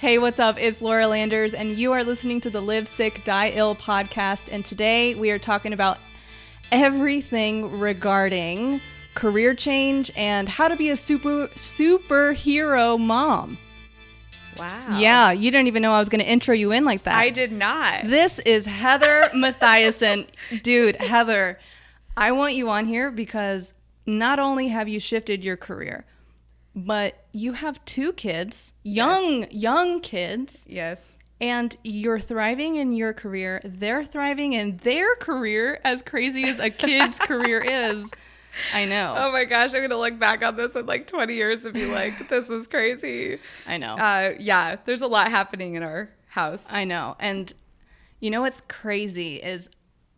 Hey, what's up? It's Laura Landers, and you are listening to the Live Sick, Die Ill podcast. And today we are talking about everything regarding career change and how to be a superhero mom. Wow. Yeah, you didn't even know I was going to intro you in like that. I did not. This is Heather Mattheisen. Dude, Heather, I want you on here because not only have you shifted your career, but you have two kids, young kids. Yes. And you're thriving in your career. They're thriving in their career, as crazy as a kid's career is. I know. Oh my gosh, I'm going to look back on this in like 20 years and be like, this is crazy. I know. Yeah, there's a lot happening in our house. I know. And you know what's crazy is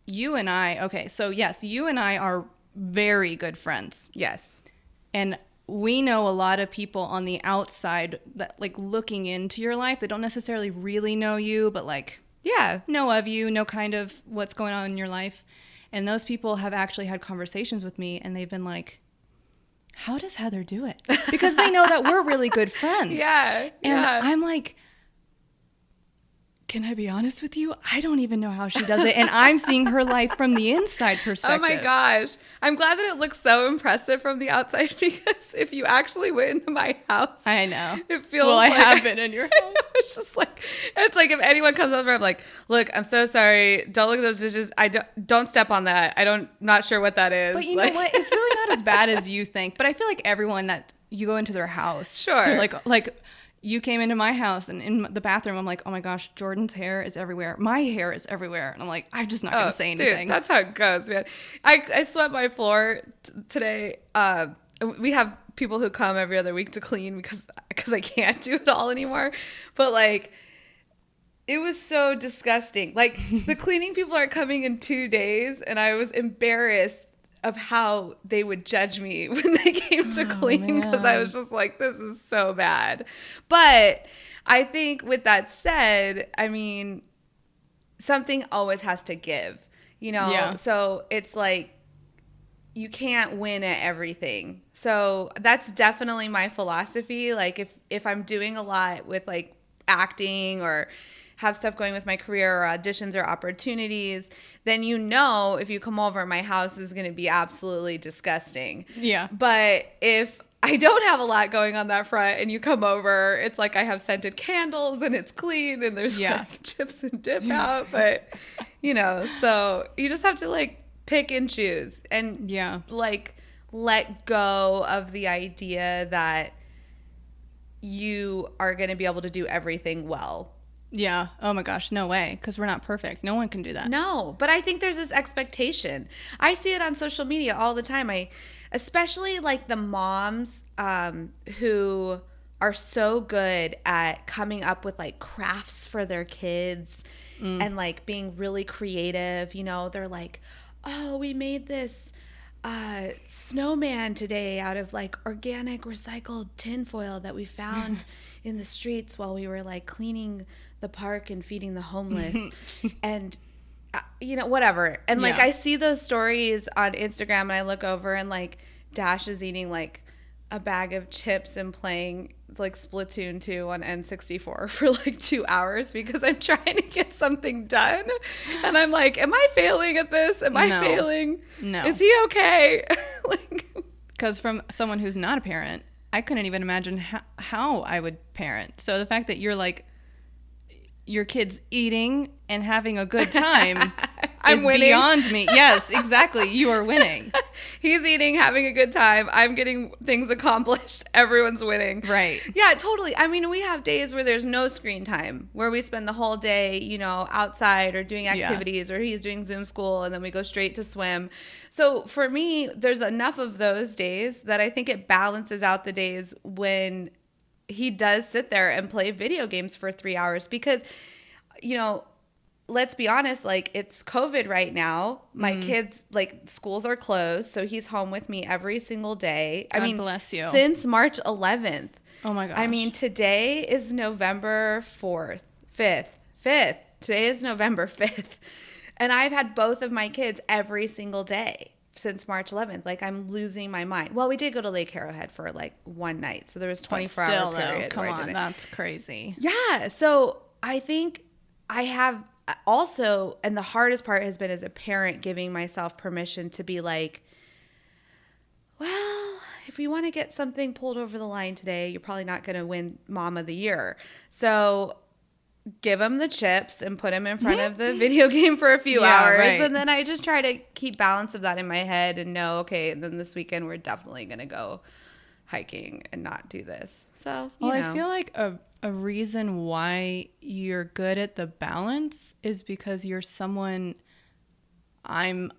you and I, okay, so yes, you and I are very good friends. Yes. And we know a lot of people on the outside that like looking into your life that don't necessarily really know you, but like know of you, know kind of what's going on in your life. And those people have actually had conversations with me and they've been like, how does Heather do it? Because they know that we're really good friends. Yeah. And I'm like, can I be honest with you? I don't even know how she does it. And I'm seeing her life from the inside perspective. Oh my gosh. I'm glad that it looks so impressive from the outside because if you actually went into my house. I know. It feels well, like. I have been in your house. It's just like, it's like if anyone comes over, I'm like, look, I'm so sorry. Don't look at those dishes. Don't step on that. Not sure what that is. But you know what? It's really not as bad as you think. But I feel like everyone that you go into their house. Sure. They're like you came into my house and in the bathroom, I'm like, oh my gosh, Jordan's hair is everywhere. My hair is everywhere. And I'm like, I'm just not going to say anything. Dude, that's how it goes, man. I swept my floor today. We have people who come every other week to clean because I can't do it all anymore. But like, it was so disgusting. Like the cleaning people are coming in 2 days and I was embarrassed of how they would judge me when they came to clean because I was just like, this is so bad. But I think with that said, I mean, something always has to give, you know? Yeah. So it's like, you can't win at everything. So that's definitely my philosophy. Like if I'm doing a lot with like acting or have stuff going with my career or auditions or opportunities, then you know if you come over, my house is going to be absolutely disgusting. Yeah. But if I don't have a lot going on that front and you come over, it's like I have scented candles and it's clean and there's like chips and dip out. But, you know, so you just have to like pick and choose and like let go of the idea that you are going to be able to do everything well. Yeah. Oh my gosh. No way. Because we're not perfect. No one can do that. No. But I think there's this expectation. I see it on social media all the time. Especially like the moms who are so good at coming up with like crafts for their kids and like being really creative. You know, they're like, oh, we made this snowman today out of like organic recycled tinfoil that we found in the streets while we were like cleaning the park and feeding the homeless and you know, whatever. And like I see those stories on Instagram and I look over and like Dash is eating like a bag of chips and playing like Splatoon 2 on N64 for like 2 hours because I'm trying to get something done. And I'm like, am I failing at this? Am I failing? No. Is he okay? Because from someone who's not a parent, I couldn't even imagine how I would parent. So the fact that you're like, your kid's eating and having a good time is winning. Beyond me. Yes, exactly. You are winning. He's eating, having a good time. I'm getting things accomplished. Everyone's winning. Right. Yeah, totally. I mean, we have days where there's no screen time, where we spend the whole day, you know, outside or doing activities, or he's doing Zoom school, and then we go straight to swim. So for me, there's enough of those days that I think it balances out the days when he does sit there and play video games for 3 hours because, you know, let's be honest, like it's COVID right now. My kids, like schools are closed. So he's home with me every single day. God bless you. Since March 11th. Oh my gosh. I mean, today is November 5th. Today is November 5th. And I've had both of my kids every single day since March 11th. Like, I'm losing my mind. Well, we did go to Lake Arrowhead for like one night. So there was 24-hour period. Come on, that's crazy. Yeah. So I think I have also, and the hardest part has been as a parent, giving myself permission to be like, well, if we want to get something pulled over the line today, you're probably not going to win Mom of the Year. So give them the chips and put them in front of the video game for a few hours. Right. And then I just try to keep balance of that in my head and know, okay, then this weekend we're definitely going to go hiking and not do this. So, you know. I feel like a reason why you're good at the balance is because you're someone, I'm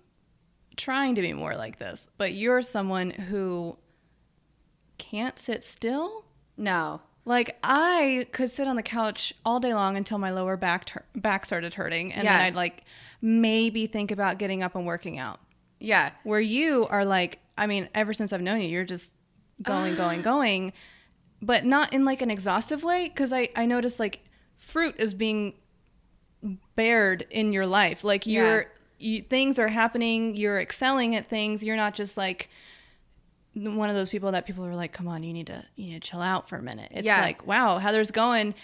trying to be more like this, but you're someone who can't sit still. No. Like, I could sit on the couch all day long until my lower back started hurting. And then I'd, like, maybe think about getting up and working out. Yeah. Where you are, like, I mean, ever since I've known you, you're just going. But not in, like, an exhaustive way. Because I noticed, like, fruit is being bared in your life. Like, things are happening. You're excelling at things. You're not just, like, one of those people that people are like, come on, you need to chill out for a minute. It's like, wow, Heather's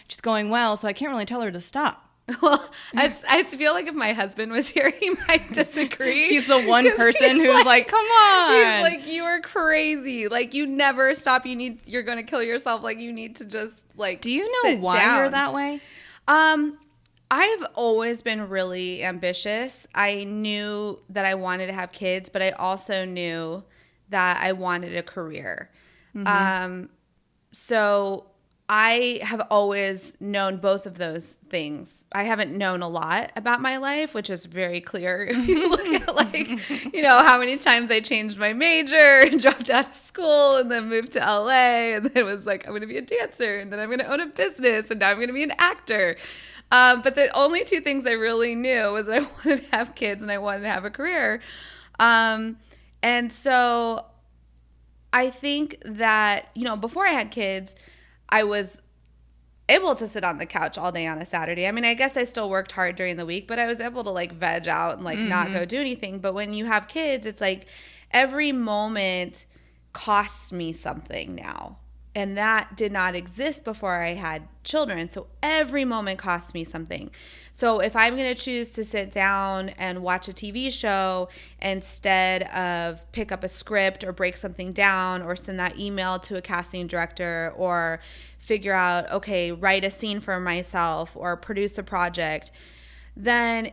she's going well, so I can't really tell her to stop. Well, I feel like if my husband was here, he might disagree. He's the one person who's like, come on. He's like, you are crazy. Like, you never stop. You're going to kill yourself. Like, you need to just, like, do you know why you're that way? I've always been really ambitious. I knew that I wanted to have kids, but I also knew that I wanted a career. Mm-hmm. So I have always known both of those things. I haven't known a lot about my life, which is very clear if you look at, like, how many times I changed my major and dropped out of school and then moved to LA and then was like, I'm going to be a dancer and then I'm going to own a business and now I'm going to be an actor. But the only two things I really knew was that I wanted to have kids and I wanted to have a career. And so I think that, before I had kids, I was able to sit on the couch all day on a Saturday. I mean, I guess I still worked hard during the week, but I was able to, like, veg out and, like, not go do anything. But when you have kids, it's like every moment costs me something now. And that did not exist before I had children. So every moment costs me something. So if I'm going to choose to sit down and watch a TV show instead of pick up a script or break something down or send that email to a casting director or figure out, okay, write a scene for myself or produce a project, then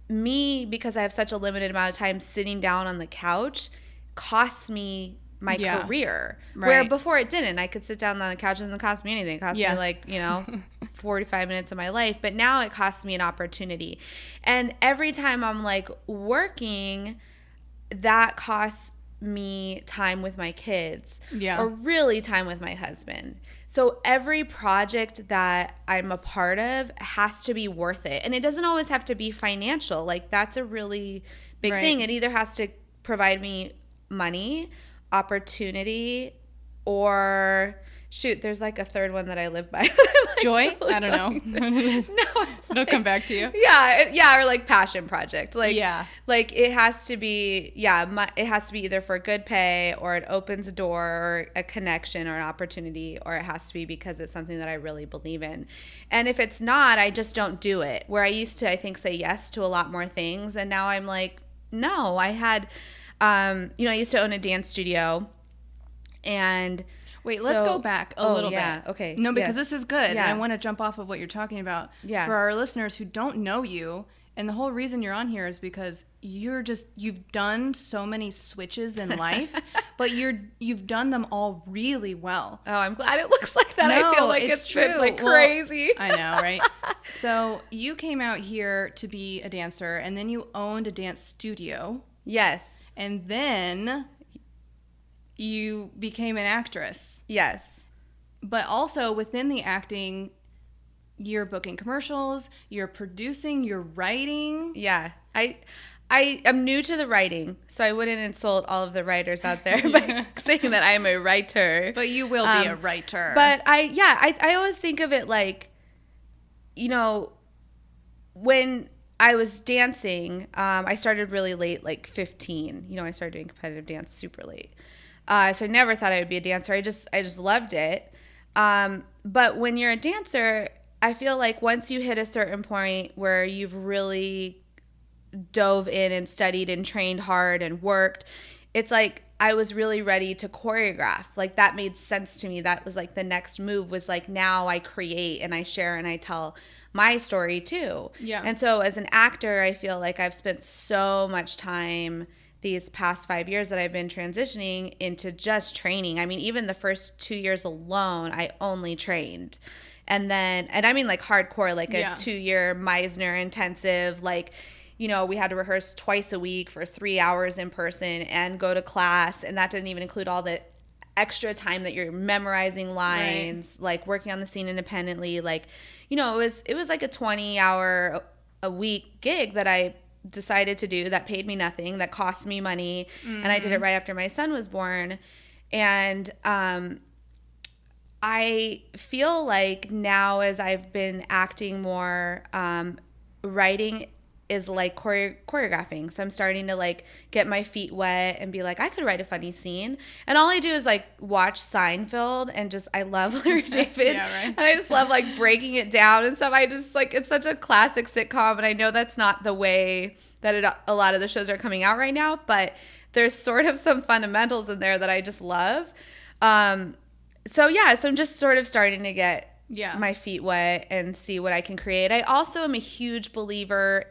me, because I have such a limited amount of time sitting down on the couch, costs me my career. Right. Where before it didn't. I could sit down on the couch. It doesn't cost me anything. It cost me, like, 45 minutes of my life. But now it costs me an opportunity. And every time I'm, like, working, that costs me time with my kids. Yeah. Or really time with my husband. So every project that I'm a part of has to be worth it. And it doesn't always have to be financial. Like, that's a really big thing. It either has to provide me money, opportunity, or shoot, there's like a third one that I live by. Like, joy? Totally, I don't know. No, it'll come back to you. Yeah, or like passion project. Like, like it has to be, it has to be either for good pay or it opens a door or a connection or an opportunity, or it has to be because it's something that I really believe in. And if it's not, I just don't do it. Where I used to, I think, say yes to a lot more things, and now I'm like, no. I had I used to own a dance studio, and wait, let's go back a little bit. Okay. No, because this is good. Yeah. And I want to jump off of what you're talking about. Yeah. For our listeners who don't know you, and the whole reason you're on here is because you've done so many switches in life, but you've done them all really well. Oh, I'm glad it looks like that. No, I feel like it's been like crazy. Well, I know, right? So you came out here to be a dancer, and then you owned a dance studio. Yes. And then you became an actress. Yes. But also within the acting, you're booking commercials, you're producing, you're writing. Yeah. I am new to the writing, so I wouldn't insult all of the writers out there by saying that I'm a writer. But you will be a writer. But I always think of it like, when I was dancing. I started really late, like 15. You know, I started doing competitive dance super late. So I never thought I would be a dancer. I just loved it. But when you're a dancer, I feel like once you hit a certain point where you've really dove in and studied and trained hard and worked, it's like I was really ready to choreograph. Like that made sense to me. That was like the next move was like now I create and I share and I tell my story too. Yeah. And so as an actor, I feel like I've spent so much time these past 5 years that I've been transitioning into just training. I mean, even the first 2 years alone, I only trained. And I mean like hardcore, like a 2-year Meisner intensive, like, you know, we had to rehearse twice a week for 3 hours in person and go to class. And that didn't even include all the extra time that you're memorizing lines, like working on the scene independently. Like, you know, it was like a 20-hour a week gig that I decided to do that paid me nothing, that cost me money. And I did it right after my son was born. And I feel like now as I've been acting more, writing is like choreographing. So I'm starting to like get my feet wet and be like, I could write a funny scene. And all I do is like watch Seinfeld and just, I love Larry David. Yeah, right. And I just love like breaking it down and stuff. I just like, it's such a classic sitcom. And I know that's not the way that a lot of the shows are coming out right now, but there's sort of some fundamentals in there that I just love. So I'm just sort of starting to get my feet wet and see what I can create. I also am a huge believer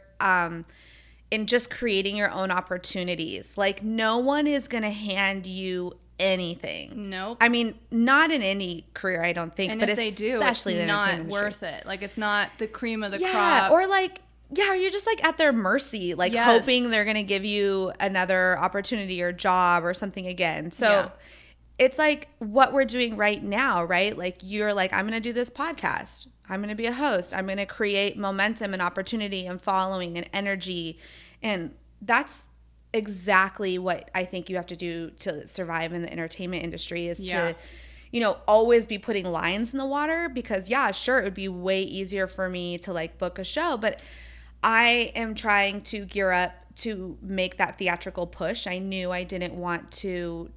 in just creating your own opportunities. Like no one is going to hand you anything. Nope. I mean, not in any career, I don't think. And but if they do, it's not worth it. Like it's not the cream of the crop. Or like, you're just like at their mercy, like hoping they're going to give you another opportunity or job or something again. So it's like what we're doing right now, right? Like you're like, I'm going to do this podcast. I'm going to be a host. I'm going to create momentum and opportunity and following and energy. And that's exactly what I think you have to do to survive in the entertainment industry is to, you know, always be putting lines in the water because sure, it would be way easier for me to like book a show, but I am trying to gear up to make that theatrical push. I knew I didn't want to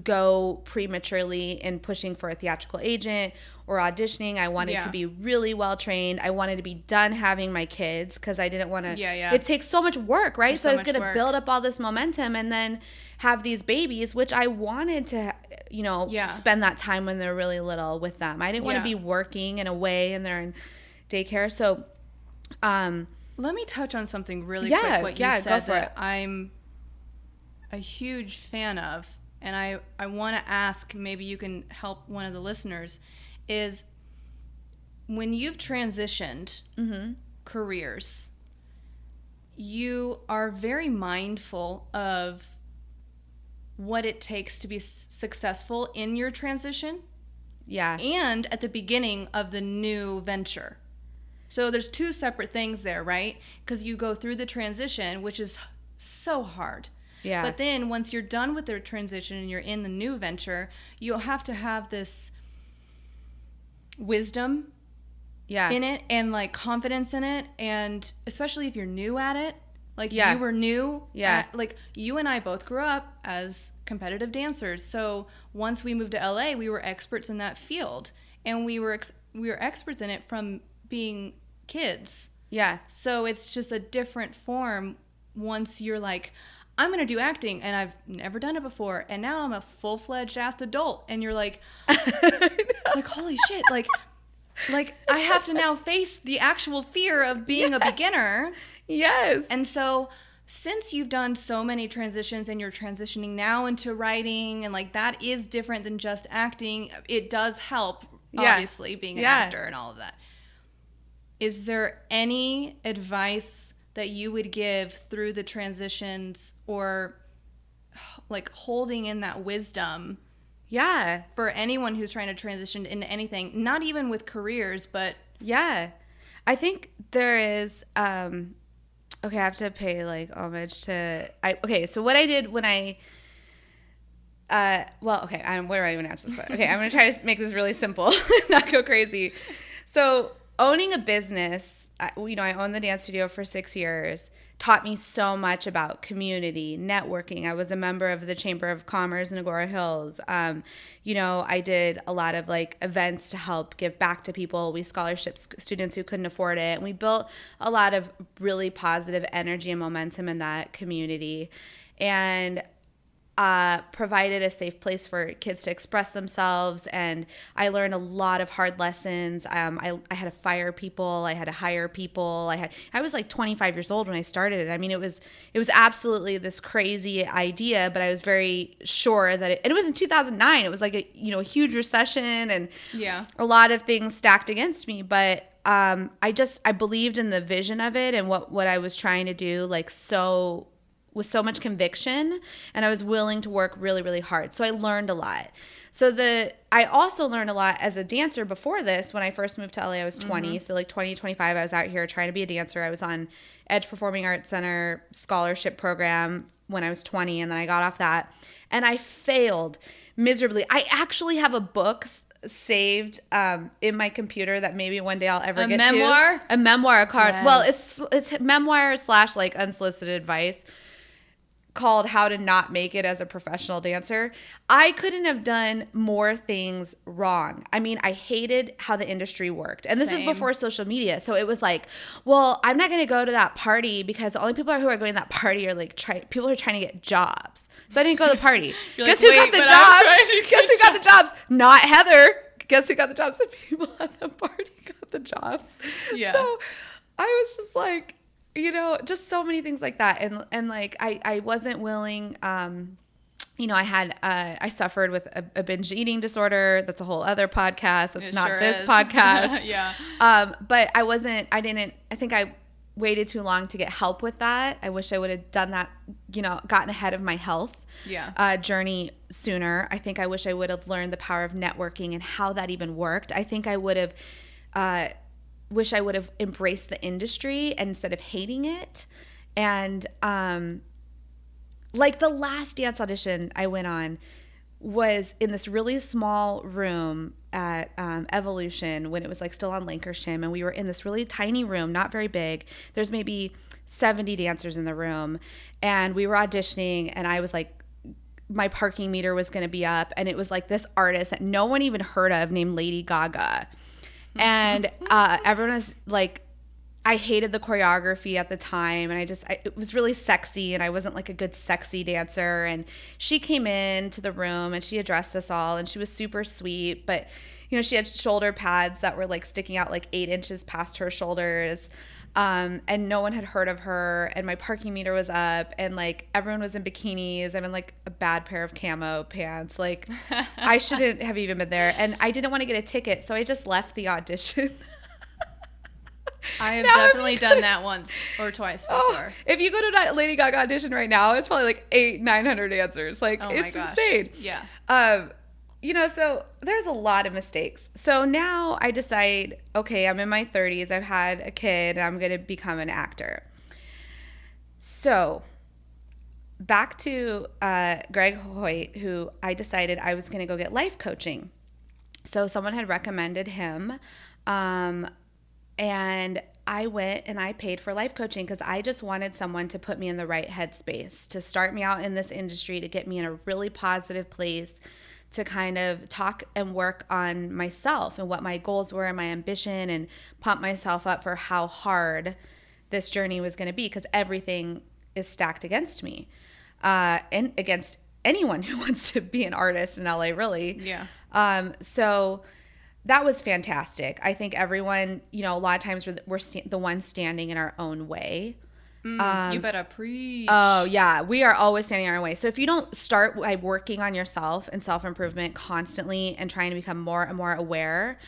go prematurely in pushing for a theatrical agent or auditioning. I wanted to be really well trained. I wanted to be done having my kids because I didn't want to. It takes so much work, right? So I was going to build up all this momentum and then have these babies, which I wanted to, you know, spend that time when they're really little with them. I didn't want to be working and away and they're in daycare. So, let me touch on something really quick. What you said go for it. I'm a huge fan of. And I want to ask, maybe you can help one of the listeners, is when you've transitioned careers, you are very mindful of what it takes to be successful in your transition. Yeah. And at the beginning of the new venture. So there's two separate things there, right? Because you go through the transition, which is so hard. Yeah. But then once you're done with the transition and you're in the new venture, you'll have to have this wisdom in it and like confidence in it. And especially if you're new at it, like you were new. Like you and I both grew up as competitive dancers. So once we moved to LA, we were experts in that field. And we were experts in it from being kids. Yeah. So it's just a different form once you're like, I'm going to do acting, and I've never done it before, and now I'm a full-fledged ass adult, and you're like, like, holy shit, like I have to now face the actual fear of being a beginner. Yes. And so since you've done so many transitions and you're transitioning now into writing, and like that is different than just acting, it does help, obviously, being an actor and all of that. Is there any advice that you would give through the transitions or like holding in that wisdom for anyone who's trying to transition into anything, not even with careers, but I think there is I have to pay like homage to so what I did when I where do I even answer this question? Okay, I'm gonna try to make this really simple, not go crazy. So owning a business I owned the dance studio for 6 years, taught me so much about community, networking. I was a member of the Chamber of Commerce in Agora Hills. I did a lot of like events to help give back to people. We scholarship students who couldn't afford it. And we built a lot of really positive energy and momentum in that community. And provided a safe place for kids to express themselves, and I learned a lot of hard lessons. I had to fire people, I had to hire people. I was like 25 years old when I started it. I mean, it was absolutely this crazy idea, but I was very sure that it was in 2009. It was like a huge recession and a lot of things stacked against me, but I believed in the vision of it and what I was trying to do, like with so much conviction, and I was willing to work really, really hard. So I learned a lot. I also learned a lot as a dancer before this. When I first moved to LA, I was 20. So like 20, 25, I was out here trying to be a dancer. I was on Edge Performing Arts Center scholarship program when I was 20, and then I got off that. And I failed miserably. I actually have a book saved in my computer that maybe one day I'll ever get to. A memoir card. Yes. Well, it's memoir / like unsolicited advice, called How to Not Make It as a Professional Dancer. I couldn't have done more things wrong. I mean, I hated how the industry worked. And this is before social media. So it was like, well, I'm not going to go to that party because the only people who are going to that party are like people who are trying to get jobs. So I didn't go to the party. Guess who got the jobs? Guess who got the jobs? Not Heather. Guess who got the jobs? The people at the party got the jobs. Yeah. So I was just like, just so many things like that. And like, I wasn't willing, I suffered with a binge eating disorder. That's a whole other podcast. That's not this podcast. Yeah. But I think I waited too long to get help with that. I wish I would have done that, gotten ahead of my health journey sooner. I think I wish I would have learned the power of networking and how that even worked. I think I would have, wish I would have embraced the industry instead of hating it. And like the last dance audition I went on was in this really small room at Evolution when it was like still on Lankershim, and we were in this really tiny room, not very big. There's maybe 70 dancers in the room, and we were auditioning, and I was like, my parking meter was going to be up, and it was like this artist that no one even heard of named Lady Gaga. And everyone was like, I hated the choreography at the time, and it was really sexy, and I wasn't like a good sexy dancer. And she came into the room and she addressed us all, and she was super sweet, but she had shoulder pads that were like sticking out like 8 inches past her shoulders. And no one had heard of her, and my parking meter was up, and like everyone was in bikinis. I'm in like a bad pair of camo pants. Like I shouldn't have even been there, and I didn't want to get a ticket, so I just left the audition. I have definitely done that once or twice before. If you go to that Lady Gaga audition right now, it's probably like 800-900 dancers. Like it's insane. Yeah. So there's a lot of mistakes. So now I decide, okay, I'm in my 30s. I've had a kid, and I'm going to become an actor. So back to Greg Hoyt, who I decided I was going to go get life coaching. So someone had recommended him, and I went and I paid for life coaching because I just wanted someone to put me in the right headspace, to start me out in this industry, to get me in a really positive place, to kind of talk and work on myself and what my goals were and my ambition, and pump myself up for how hard this journey was going to be, because everything is stacked against me and against anyone who wants to be an artist in LA, really. Yeah. So that was fantastic. I think everyone, a lot of times we're the ones standing in our own way. You better preach. Oh, yeah. We are always standing in our way. So if you don't start by working on yourself and self-improvement constantly and trying to become more and more aware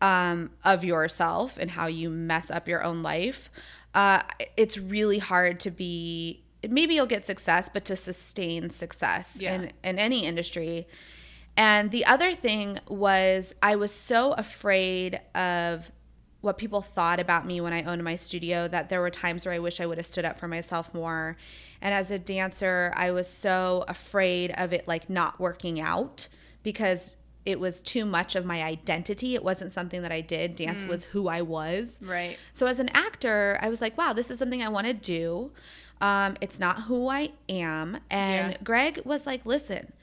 of yourself and how you mess up your own life, it's really hard to be – maybe you'll get success, but to sustain success in any industry. And the other thing was I was so afraid of what people thought about me when I owned my studio that there were times where I wish I would have stood up for myself more. And as a dancer, I was so afraid of it like not working out, because it was too much of my identity. It wasn't something that I did. Dance was who I was. Right. So as an actor, I was like, wow, this is something I want to do. It's not who I am. And Greg was like, listen,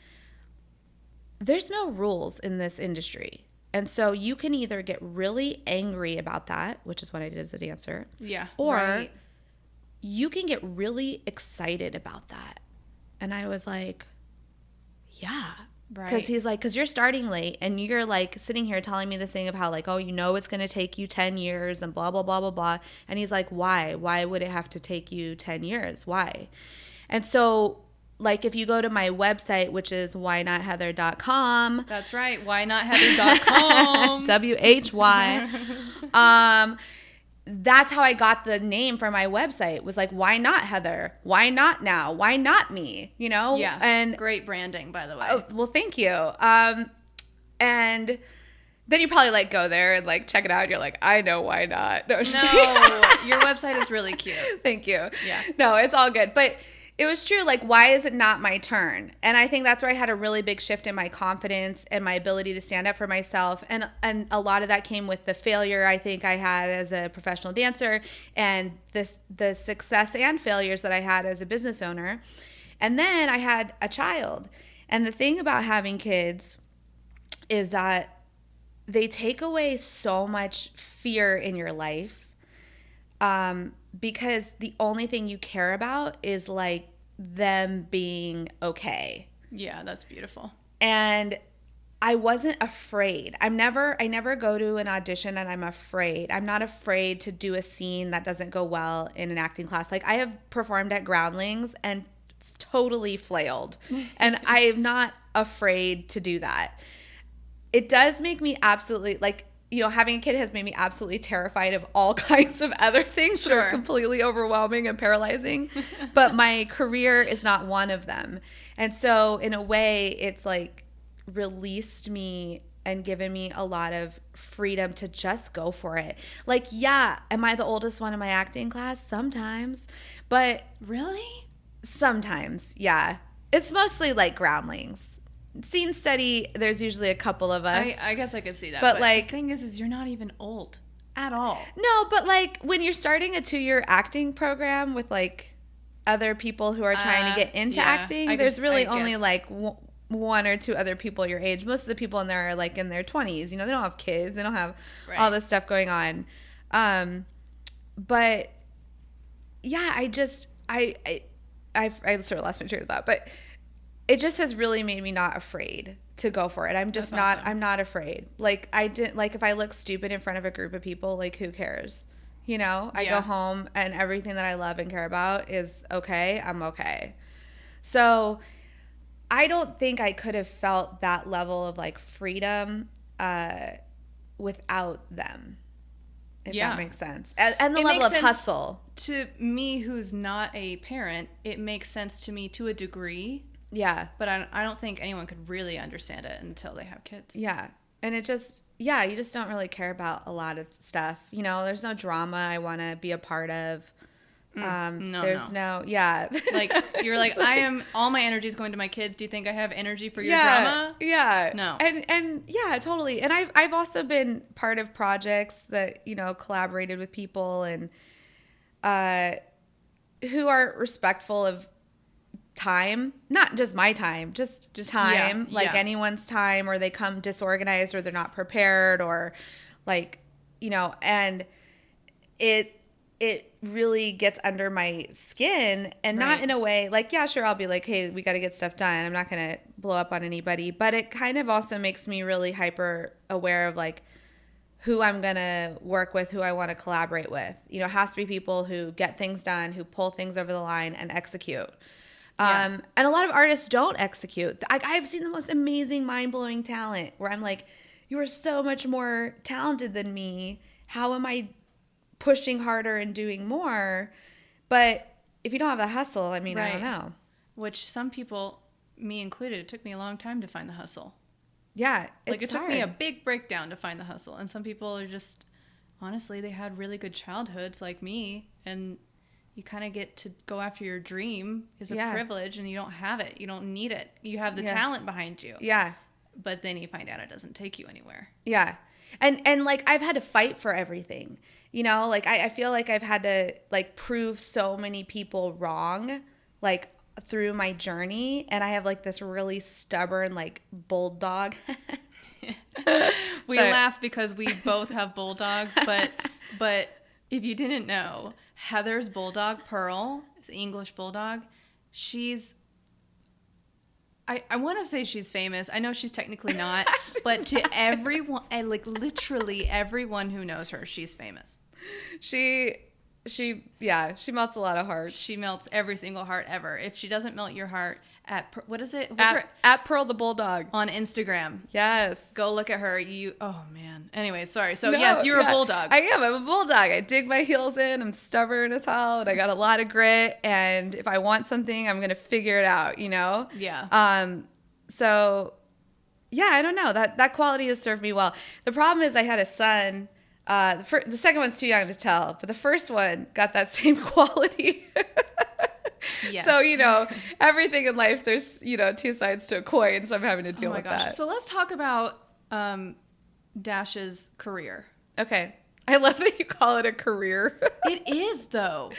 there's no rules in this industry. And so you can either get really angry about that, which is what I did as a dancer. Yeah. Or you can get really excited about that. And I was like, yeah. Right. Because he's like, because you're starting late and you're like sitting here telling me this thing of how like, oh, you know, it's going to take you 10 years and blah, blah, blah, blah, blah. And he's like, why? Why would it have to take you 10 years? Why? And so like if you go to my website, which is whynotheather.com. That's right. Whynotheather.com. WHY. That's how I got the name for my website. Was like, why not Heather? Why not now? Why not me? You know? Yeah. And great branding, by the way. Oh, well, thank you. And then you probably like go there and like check it out. And you're like, I know why not. No, your website is really cute. Thank you. Yeah. No, it's all good. But it was true. Like, why is it not my turn? And I think that's where I had a really big shift in my confidence and my ability to stand up for myself. And a lot of that came with the failure I think I had as a professional dancer and the success and failures that I had as a business owner. And then I had a child. And the thing about having kids is that they take away so much fear in your life. Because the only thing you care about is like them being okay. Yeah, that's beautiful. And I wasn't afraid. I never go to an audition and I'm afraid. I'm not afraid to do a scene that doesn't go well in an acting class. Like I have performed at Groundlings and totally flailed. And I'm not afraid to do that. It does make me absolutely like, you know, having a kid has made me absolutely terrified of all kinds of other things that are completely overwhelming and paralyzing. But my career is not one of them. And so in a way, it's like released me and given me a lot of freedom to just go for it. Like, yeah, am I the oldest one in my acting class? Sometimes. But really? Sometimes, yeah. It's mostly like Groundlings. Scene study, there's usually a couple of us. I guess I could see that. But like, the thing is you're not even old at all. No, but like when you're starting a 2-year acting program with like other people who are trying to get into acting, there's really only like one or two other people your age. Most of the people in there are like in their 20s. You know, they don't have kids. They don't have all this stuff going on. But yeah, I sort of lost my train of thought, but it just has really made me not afraid to go for it. I'm just not, awesome. I'm not afraid. Like I didn't, like if I look stupid in front of a group of people, like who cares? You know, I go home and everything that I love and care about is okay. I'm okay. So I don't think I could have felt that level of like freedom without them. If that makes sense. And the level of hustle. To me, who's not a parent, it makes sense to me to a degree. Yeah. But I don't think anyone could really understand it until they have kids. Yeah. And it just, you just don't really care about a lot of stuff. You know, there's no drama I want to be a part of. There's no, like, you're like, all my energy is going to my kids. Do you think I have energy for your drama? Yeah. No. And yeah, totally. And I've also been part of projects that, you know, collaborated with people and who are respectful of time, not just my time, just time, anyone's time, or they come disorganized or they're not prepared or like, you know, and it really gets under my skin and not in a way like, yeah, sure, I'll be like, hey, we got to get stuff done. I'm not going to blow up on anybody, but it kind of also makes me really hyper aware of like who I'm going to work with, who I want to collaborate with. You know, it has to be people who get things done, who pull things over the line and execute. And a lot of artists don't execute. I've seen the most amazing, mind-blowing talent where I'm like, you are so much more talented than me. How am I pushing harder and doing more? But if you don't have the hustle, I mean, I don't know. Which some people, me included, it took me a long time to find the hustle. Yeah, it took me a big breakdown to find the hustle. And some people are just, honestly, they had really good childhoods like me, and you kind of get to go after your dream is a privilege, and you don't have it. You don't need it. You have the talent behind you. Yeah. but then you find out it doesn't take you anywhere. Yeah. And like I've had to fight for everything, like I feel like I've had to like prove so many people wrong, like through my journey. And I have like this really stubborn, like bulldog. We laugh because we both have bulldogs, but if you didn't know, Heather's bulldog, Pearl, is an English bulldog. I want to say she's famous. I know she's technically not, but to everyone, like literally everyone who knows her, she's famous. She melts a lot of hearts. She melts every single heart ever. If she doesn't melt your heart what is it? At Pearl the Bulldog on Instagram. Yes. Go look at her. Oh man. Anyway, sorry. So yes, you're a bulldog. I am. I'm a bulldog. I dig my heels in. I'm stubborn as hell, and I got a lot of grit. And if I want something, I'm gonna figure it out. Yeah. So yeah, I don't know. That quality has served me well. The problem is I had a son. The second one's too young to tell, but the first one got that same quality. Yes. So, everything in life, there's, two sides to a coin, so I'm having to deal with that. So let's talk about Dash's career. Okay. I love that you call it a career. It is, though.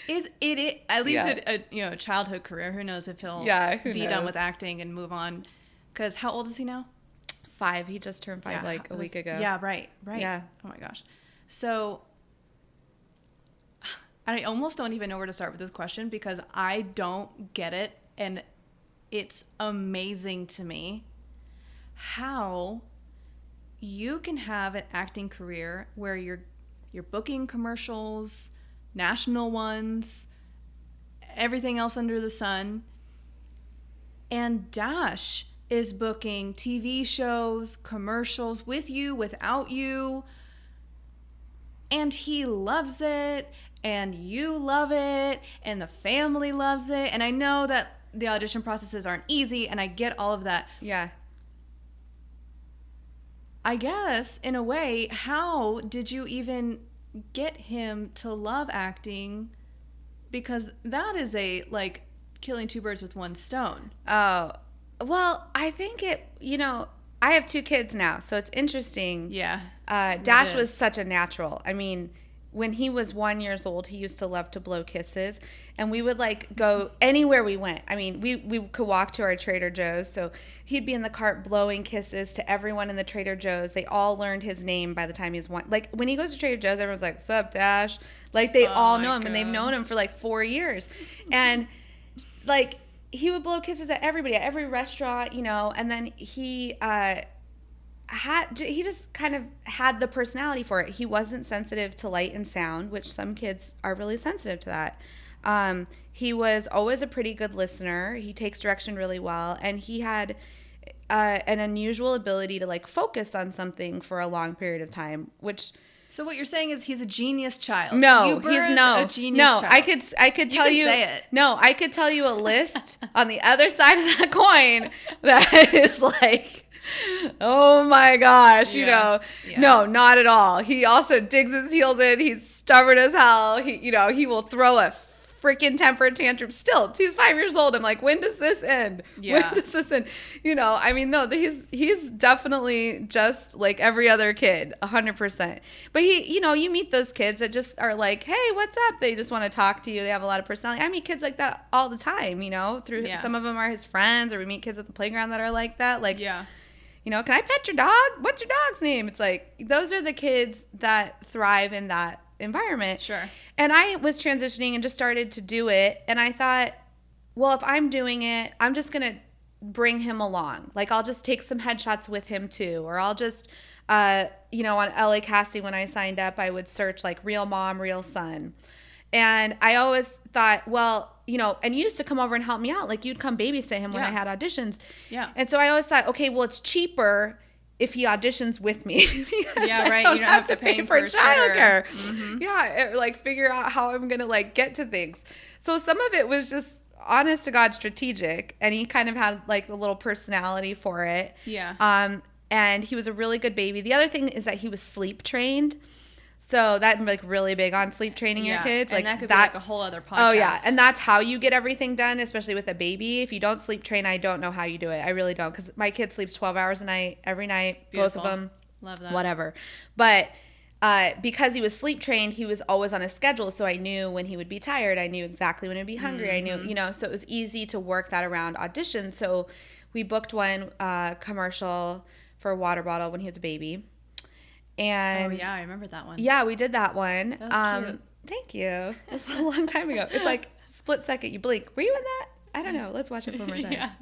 At least a childhood career. Who knows if he'll be done with acting and move on. Because how old is he now? 5. He just turned 5 a week ago. Yeah, right. Yeah. Oh my gosh. So I almost don't even know where to start with this question because I don't get it. And it's amazing to me how you can have an acting career where you're booking commercials, national ones, everything else under the sun. And Dash is booking TV shows, commercials with you, without you. And he loves it, and you love it, and the family loves it. And I know that the audition processes aren't easy, and I get all of that. Yeah. I guess, in a way, how did you even get him to love acting? Because that is killing 2 birds with 1 stone. Oh, well, I think I have 2 kids now, so it's interesting. Yeah. Dash was such a natural. I mean, when he was 1 year old, he used to love to blow kisses, and we would go anywhere we went. I mean, we could walk to our Trader Joe's, so he'd be in the cart blowing kisses to everyone in the Trader Joe's. They all learned his name by the time he's 1. Like when he goes to Trader Joe's, everyone's like, "Sup, Dash?" Like they all know him, and they've known him for 4 years, and he would blow kisses at everybody, at every restaurant, and then he just kind of had the personality for it. He wasn't sensitive to light and sound, which some kids are really sensitive to that. He was always a pretty good listener. He takes direction really well, and he had an unusual ability to focus on something for a long period of time, which... So what you're saying is he's a genius child. No, he's a genius child. I could tell you. Say it. No, I could tell you a list on the other side of that coin that is oh my gosh, Yeah. No, not at all. He also digs his heels in. He's stubborn as hell. He will throw a freaking temper tantrum still. He's 5 years old. I'm like, when does this end? Yeah. When does this end? I mean, no, he's definitely just like every other kid, 100%. But you meet those kids that just are like, hey, what's up? They just want to talk to you. They have a lot of personality. I meet kids like that all the time, some of them are his friends, or we meet kids at the playground that are like that. Yeah. Can I pet your dog? What's your dog's name? It's those are the kids that thrive in that environment. Sure. And I was transitioning and just started to do it. And I thought, well, if I'm doing it, I'm just going to bring him along. I'll just take some headshots with him too. Or I'll just, on LA Casting, when I signed up, I would search real mom, real son. And I always thought, well, and you used to come over and help me out. You'd come babysit him when I had auditions. Yeah. And so I always thought, okay, well, it's cheaper if he auditions with me. Yeah, right. You don't have to pay for childcare. Mm-hmm. Yeah, figure out how I'm going to get to things. So some of it was just honest to God strategic, and he kind of had the little personality for it. Yeah. And he was a really good baby. The other thing is that he was sleep trained. So that like really big on sleep training your kids. And like that could be like a whole other podcast. Oh yeah, and that's how you get everything done, especially with a baby. If you don't sleep train, I don't know how you do it. I really don't, because my kid sleeps 12 hours a night every night. Beautiful. Both of them. Love that. Whatever, but because he was sleep trained, he was always on a schedule. So I knew when he would be tired. I knew exactly when he'd be hungry. I knew, so it was easy to work that around auditions. So we booked one commercial for a water bottle when he was a baby. And oh yeah, I remember that one. Yeah, we did that one. That was cute. Thank you. It was a long time ago. It's like split second. You blink. Were you in that? I don't know. Let's watch it one more time. Yeah.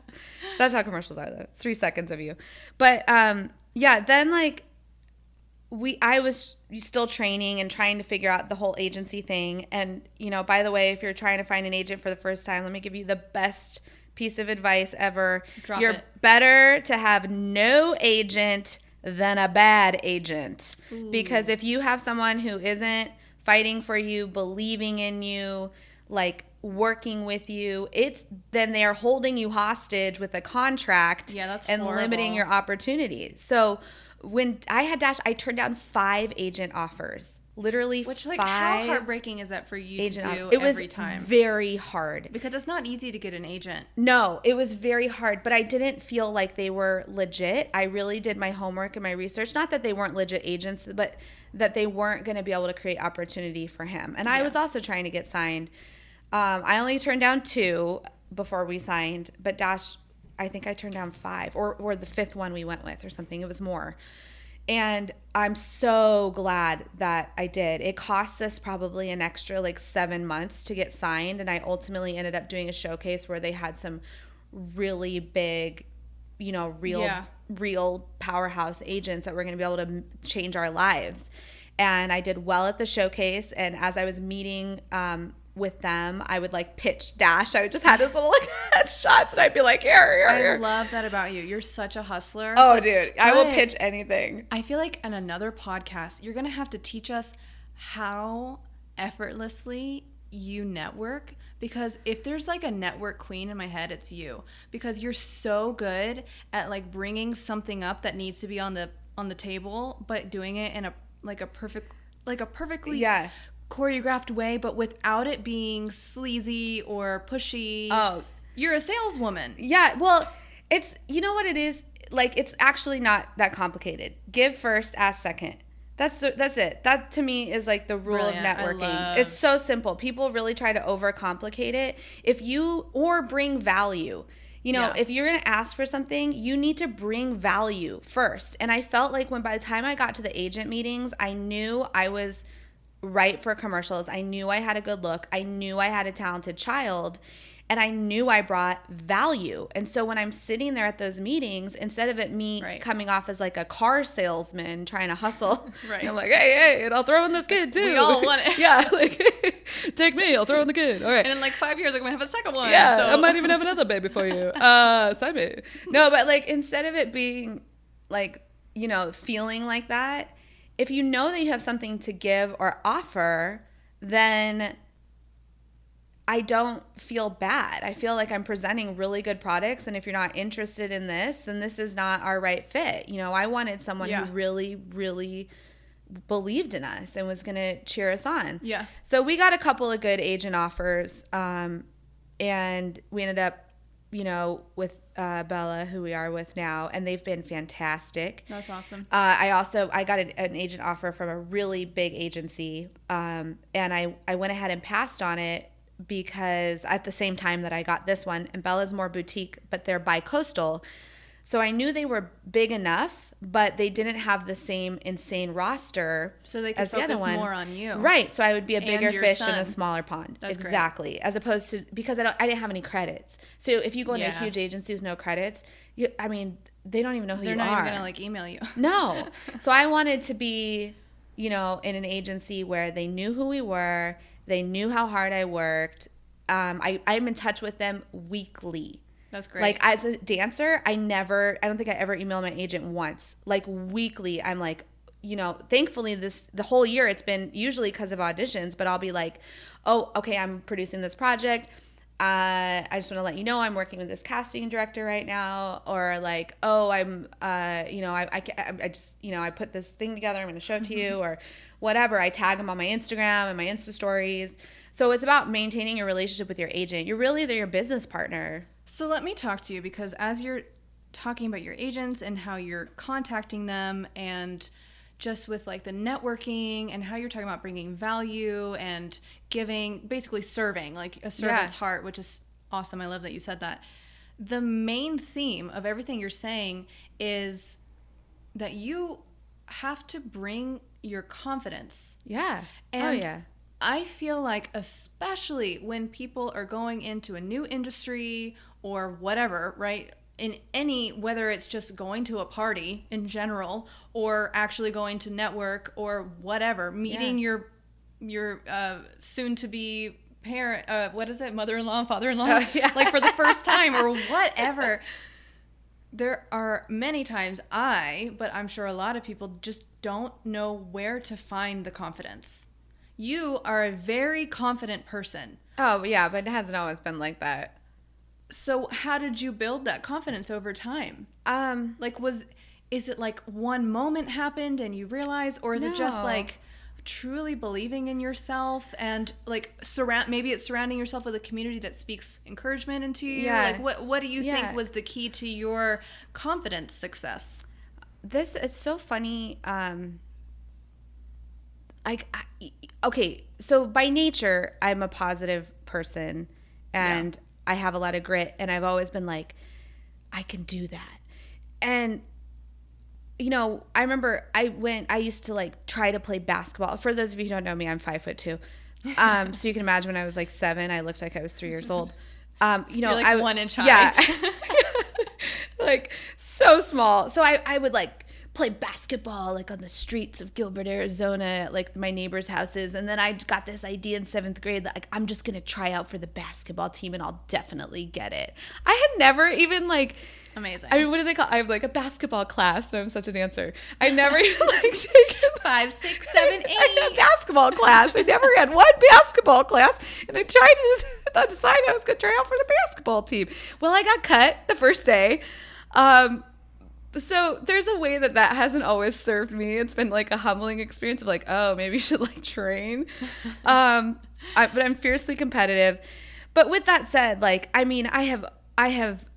That's how commercials are, though. It's 3 seconds of you. But yeah, then like I was still training and trying to figure out the whole agency thing. And, by the way, if you're trying to find an agent for the first time, let me give you the best piece of advice ever. You're better to have no agent than a bad agent. Ooh. Because if you have someone who isn't fighting for you, believing in you, like working with you, then they are holding you hostage with a contract. Yeah, that's and horrible. Limiting your opportunities. So when I had Dash, I turned down 5 agent offers. Literally, which, 5. How heartbreaking is that for you to do every time? It was very hard. Because it's not easy to get an agent. No, it was very hard, but I didn't feel like they were legit. I really did my homework and my research. Not that they weren't legit agents, but that they weren't going to be able to create opportunity for him. And I was also trying to get signed. I only turned down 2 before we signed, but Dash, I think I turned down 5, or the 5th one we went with or something. It was more. And I'm so glad that I did. It cost us probably an extra like 7 months to get signed. And I ultimately ended up doing a showcase where they had some really big, real powerhouse agents that were going to be able to change our lives. And I did well at the showcase. And as I was meeting with them, I would like pitch Dash. I would just have his little like headshots, and I'd be like, here. I love that about you. You're such a hustler. Oh, dude, I will pitch anything. I feel like in another podcast, you're gonna have to teach us how effortlessly you network, because if there's like a network queen in my head, it's you, because you're so good at like bringing something up that needs to be on the table, but doing it in a perfectly choreographed way, but without it being sleazy or pushy. Oh, you're a saleswoman. Yeah, well, it's, what it is, like, it's actually not that complicated. Give first, ask second. That's it. That to me is like the rule of networking. It's so simple. People really try to overcomplicate it. Or bring value. If you're going to ask for something, you need to bring value first. And I felt like by the time I got to the agent meetings, I knew I was right for commercials. I knew I had a good look. I knew I had a talented child. And I knew I brought value. And so when I'm sitting there at those meetings, instead of me coming off as like a car salesman trying to hustle, I'm like, hey, and I'll throw in this kid too. We all want it. Yeah, like, take me, I'll throw in the kid. All right. And in like 5 years, I'm going to have a second one. Yeah, so I might even have another baby for you. Sign me. No, but like instead of it being like, feeling like that, if you know that you have something to give or offer, then I don't feel bad. I feel like I'm presenting really good products, and if you're not interested in this, then this is not our right fit. I wanted someone who really, really believed in us and was going to cheer us on. Yeah. So we got a couple of good agent offers, and we ended up, with Bella, who we are with now, and they've been fantastic. That's awesome. I got an agent offer from a really big agency, and I went ahead and passed on it, because at the same time that I got this one, and Bella's more boutique, but they're bi-coastal. So I knew they were big enough, but they didn't have the same insane roster so they could as the other one. More on you. Right. So I would be a bigger fish son. in a smaller pond. That's exactly. Great. As opposed to, because I didn't have any credits. So if you go into a huge agency with no credits, they don't even know who you are. They're not even going to like email you. No. So I wanted to be, in an agency where they knew who we were. They knew how hard I worked. I'm in touch with them weekly. That's great. Like, as a dancer, I don't think I ever emailed my agent once. Like, weekly, I'm like, thankfully the whole year it's been usually because of auditions, but I'll be like, oh, okay, I'm producing this project. I just want to let you know I'm working with this casting director right now, or like, oh, I'm, I just, I put this thing together, I'm going to show it to you, or whatever. I tag them on my Instagram and my Insta stories. So it's about maintaining your relationship with your agent. They're your business partner. So let me talk to you, because as you're talking about your agents and how you're contacting them, and just with like the networking and how you're talking about bringing value and giving, basically serving, like a servant's heart, which is awesome. I love that you said that. The main theme of everything you're saying is that you have to bring your confidence. Yeah. And I feel like, especially when people are going into a new industry or whatever, right? In any, whether it's just going to a party in general or actually going to network or whatever, meeting your soon to be parent, what is it, mother-in-law, father-in-law, like for the first time or whatever. There are many times but I'm sure a lot of people just don't know where to find the confidence. You are a very confident person. Oh, yeah, but it hasn't always been like that. So how did you build that confidence over time? Is it like one moment happened and you realized, or is it just like truly believing in yourself and like maybe it's surrounding yourself with a community that speaks encouragement into you? Yeah. Like what do you think was the key to your confidence success? This is so funny. Okay, so by nature, I'm a positive person and I have a lot of grit, and I've always been like, I can do that. And, I remember I used to like try to play basketball. For those of you who don't know me, I'm 5'2". So you can imagine when I was like 7, I looked like I was 3 years old. You're like 1 inch high. Yeah. Like so small. So I would like play basketball like on the streets of Gilbert, Arizona, at like my neighbors' houses. And then I got this idea in 7th grade that like, I'm just going to try out for the basketball team and I'll definitely get it. I had never even like... Amazing. I mean, what do they call? I have like a basketball class, and I'm such a dancer. I never even like taken 5, 6, 7, 8 a basketball class. I never had one basketball class, and I tried to decide I was going to try out for the basketball team. Well, I got cut the first day. So there's a way that hasn't always served me. It's been like a humbling experience of like, oh, maybe you should like train. But I'm fiercely competitive. But with that said, like, I mean, I have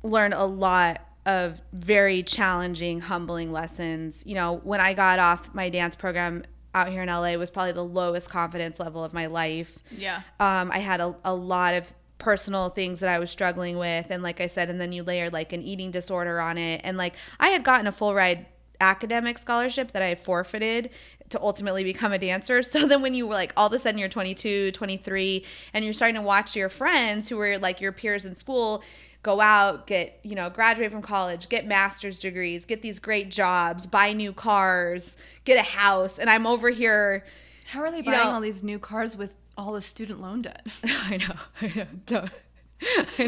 learned a lot of very challenging, humbling lessons. When I got off my dance program out here in LA, was probably the lowest confidence level of my life. Yeah. I had a lot of personal things that I was struggling with, and like I said, and then you layer like an eating disorder on it, and like I had gotten a full ride academic scholarship that I forfeited to ultimately become a dancer. So then when you were like all of a sudden you're 22, 23, and you're starting to watch your friends who were like your peers in school go out, get, graduate from college, get master's degrees, get these great jobs, buy new cars, get a house, and I'm over here. How are they buying all these new cars with all the student loan debt? I know. I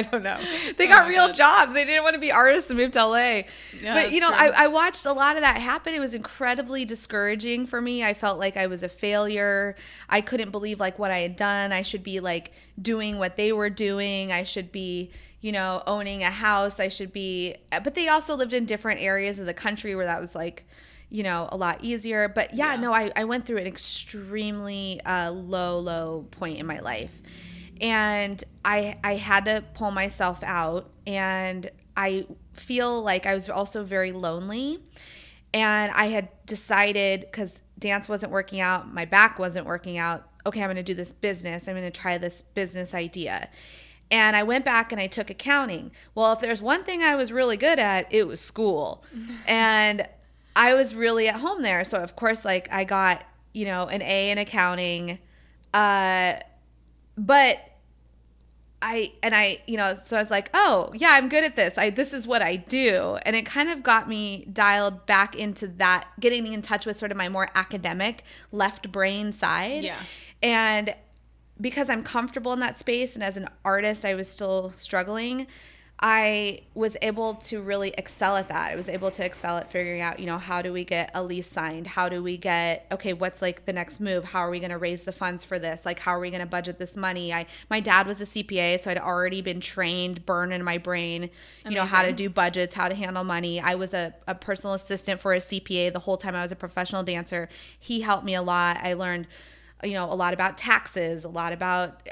don't know. They got real jobs. They didn't want to be artists and move to LA. Yeah, but I watched a lot of that happen. It was incredibly discouraging for me. I felt like I was a failure. I couldn't believe like what I had done. I should be like doing what they were doing. I should be, owning a house. But they also lived in different areas of the country where that was like, a lot easier. But I went through an extremely low point in my life. And I had to pull myself out, and I feel like I was also very lonely. And I had decided, because dance wasn't working out, my back wasn't working out, okay, I'm going to do this business. I'm going to try this business idea. And I went back and I took accounting. Well, if there's one thing I was really good at, it was school. And I was really at home there. So, of course, like I got, an A in accounting. But so I was like, oh yeah, I'm good at this. This is what I do. And it kind of got me dialed back into that, getting in touch with sort of my more academic left brain side. Yeah. And because I'm comfortable in that space, and as an artist, I was still struggling. I was able to really excel at that. I was able to excel at figuring out, how do we get a lease signed? How do we get, okay, what's like the next move? How are we going to raise the funds for this? Like, how are we going to budget this money? My dad was a CPA, so I'd already been trained, burned in my brain, how to do budgets, how to handle money. I was a personal assistant for a CPA the whole time I was a professional dancer. He helped me a lot. I learned a lot about taxes, a lot about,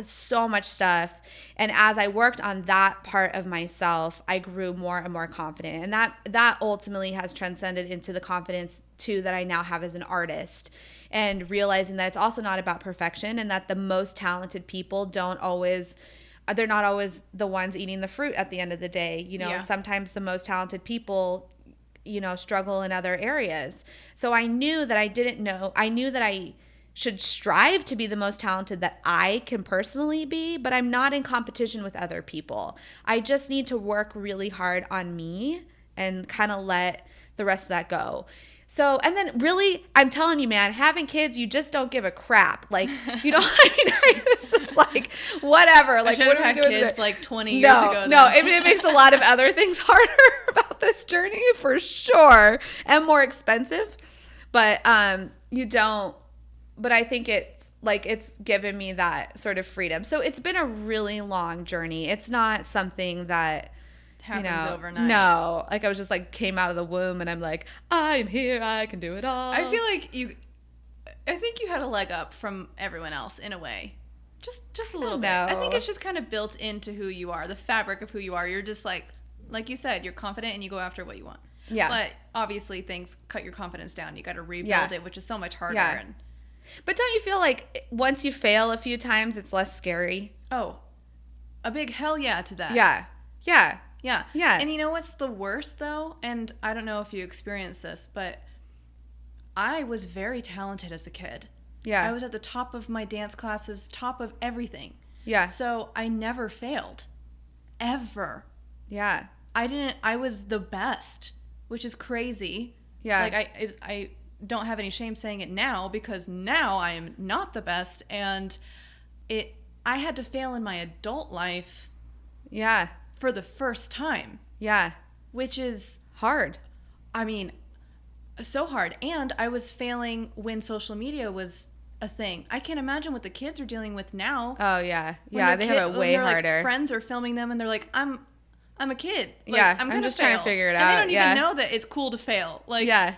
so much stuff. And as I worked on that part of myself, I grew more and more confident. And that ultimately has transcended into the confidence too that I now have as an artist, and realizing that it's also not about perfection, and that the most talented people they're not always the ones eating the fruit at the end of the day. Sometimes the most talented people struggle in other areas. So I knew that I should strive to be the most talented that I can personally be, but I'm not in competition with other people. I just need to work really hard on me and kind of let the rest of that go. So, and then really, I'm telling you, man, having kids, you just don't give a crap. Like, it's just like, whatever. Like, I should what have are we had doing kids today? like 20 years ago. No, it makes a lot of other things harder about this journey for sure, and more expensive. But but I think it's given me that sort of freedom. So it's been a really long journey. It's not something that happens overnight. No, like I was just like came out of the womb and I'm like, I'm here, I can do it all. I feel like I think you had a leg up from everyone else in a way. Just a little bit. I think it's just kind of built into who you are, the fabric of who you are. You're just like you said, you're confident and you go after what you want. Yeah. But obviously things cut your confidence down. You got to rebuild it, which is so much harder. Yeah. But don't you feel like once you fail a few times, it's less scary? Oh, a big hell yeah to that. Yeah. Yeah. Yeah. Yeah. And you know what's the worst, though? And I don't know if you experienced this, but I was very talented as a kid. Yeah. I was at the top of my dance classes, top of everything. Yeah. So I never failed. Ever. Yeah. I was the best, which is crazy. Yeah. Like, I don't have any shame saying it now, because now I am not the best, and I had to fail in my adult life. Yeah. For the first time. Yeah. Which is hard. I mean, so hard. And I was failing when social media was a thing. I can't imagine what the kids are dealing with now. Oh yeah. Yeah, they have it way harder. Like, friends are filming them and they're like, I'm a kid. Like, yeah, I'm just fail. trying to figure it out. And they don't even know that it's cool to fail. Like, yeah.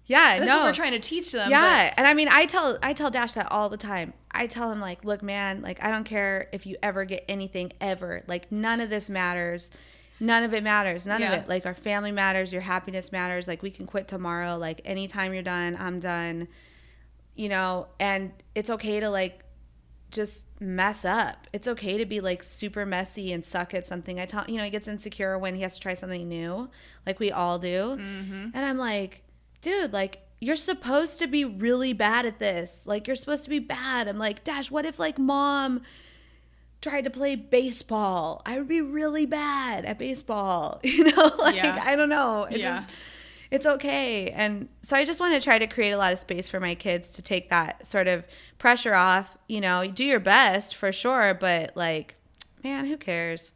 Yeah, that's what we're trying to teach them. Yeah, but. and I mean, I tell Dash that all the time. I tell him, like, look, man, like, I don't care if you ever get anything ever. Like, none of this matters. None of it matters. None of it. Like, our family matters. Your happiness matters. Like, we can quit tomorrow. Like, anytime you're done, I'm done. And it's okay to, like, just mess up. It's okay to be, like, super messy and suck at something. I tell, he gets insecure when he has to try something new. Like, we all do. Mm-hmm. And I'm like, dude, like, you're supposed to be really bad at this. Like, you're supposed to be bad. I'm like, Dash, what if, like, mom tried to play baseball? I would be really bad at baseball. I don't know. It's okay. And so I just want to try to create a lot of space for my kids to take that sort of pressure off. Do your best for sure, but, like, man, who cares?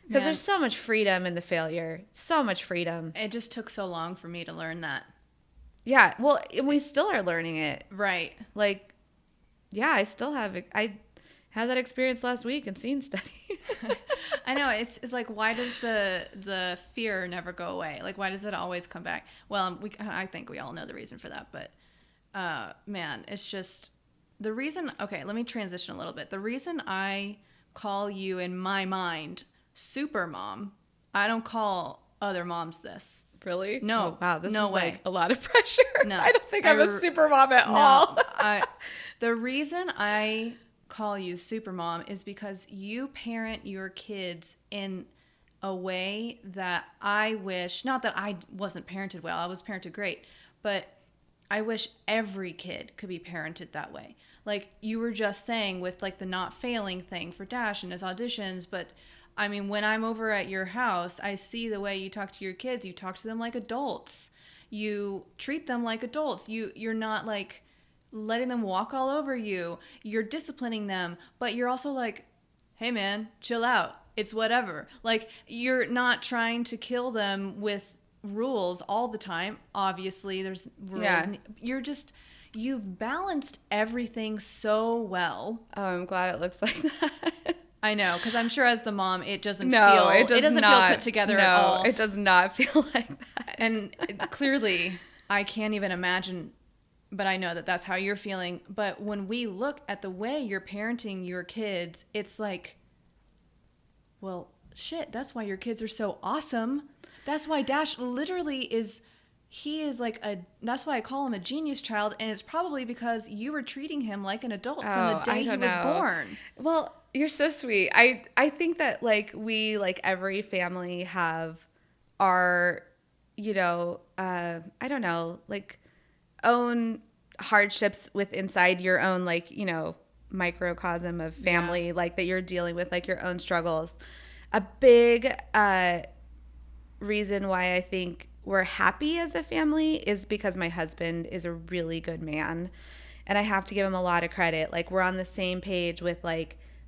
Because there's so much freedom in the failure. So much freedom. It just took so long for me to learn that. Yeah, well, we still are learning it. Right. Like, yeah, I had that experience last week in scene study. I know, it's like, why does the fear never go away? Like, why does it always come back? Well, I think we all know the reason for that, but man, it's just the reason. Okay, let me transition a little bit. The reason I call you in my mind super mom, I don't call other moms this. Really? No. Oh, wow, this no is way. Like a lot of pressure. No. I don't think I'm a super mom at all. The reason I call you super mom is because you parent your kids in a way that I wish, not that I wasn't parented well, I was parented great, but I wish every kid could be parented that way. Like you were just saying with like the not failing thing for Dash and his auditions, but I mean, when I'm over at your house, I see the way you talk to your kids. You talk to them like adults. You treat them like adults. You're not like letting them walk all over you. You're disciplining them, but you're also like, hey man, chill out. It's whatever. Like, you're not trying to kill them with rules all the time. Obviously, there's rules. Yeah. You've balanced everything so well. Oh, I'm glad it looks like that. I know, because I'm sure as the mom, it doesn't it doesn't feel put together at all. It does not feel like that. And clearly, I can't even imagine, but I know that that's how you're feeling. But when we look at the way you're parenting your kids, it's like, well, shit, that's why your kids are so awesome. That's why Dash literally is, that's why I call him a genius child. And it's probably because you were treating him like an adult from the day he was born. Well, you're so sweet. I think that we, every family have our, I don't know, own hardships inside your own, microcosm of family, that you're dealing with, your own struggles. A big reason why I think we're happy as a family is because my husband is a really good man, and I have to give him a lot of credit. We're on the same page with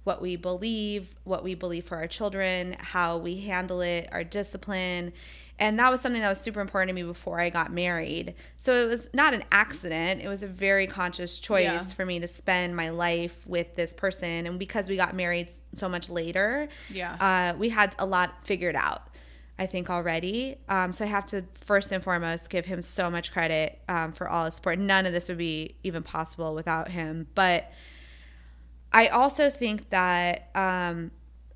what we believe for our children, how we handle it, our discipline. And that was something that was super important to me before I got married. So it was not an accident. It was a very conscious choice for me to spend my life with this person. And because we got married so much later, we had a lot figured out, I think, already. So I have to first and foremost give him so much credit for all his support. None of this would be even possible without him. But I also think that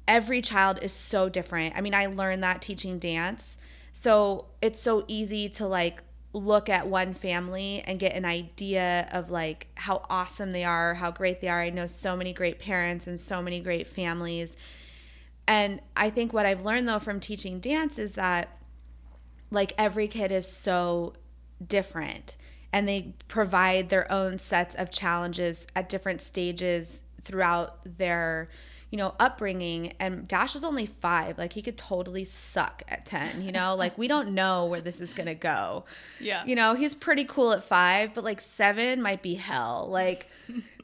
every child is so different. I mean, I learned that teaching dance. So it's so easy to look at one family and get an idea of how awesome they are, how great they are. I know so many great parents and so many great families. And I think what I've learned though from teaching dance is that every kid is so different, and they provide their own sets of challenges at different stages throughout their upbringing. And Dash is only 5. He could totally suck at 10, we don't know where this is going to go. Yeah. He's pretty cool at 5, but 7 might be hell.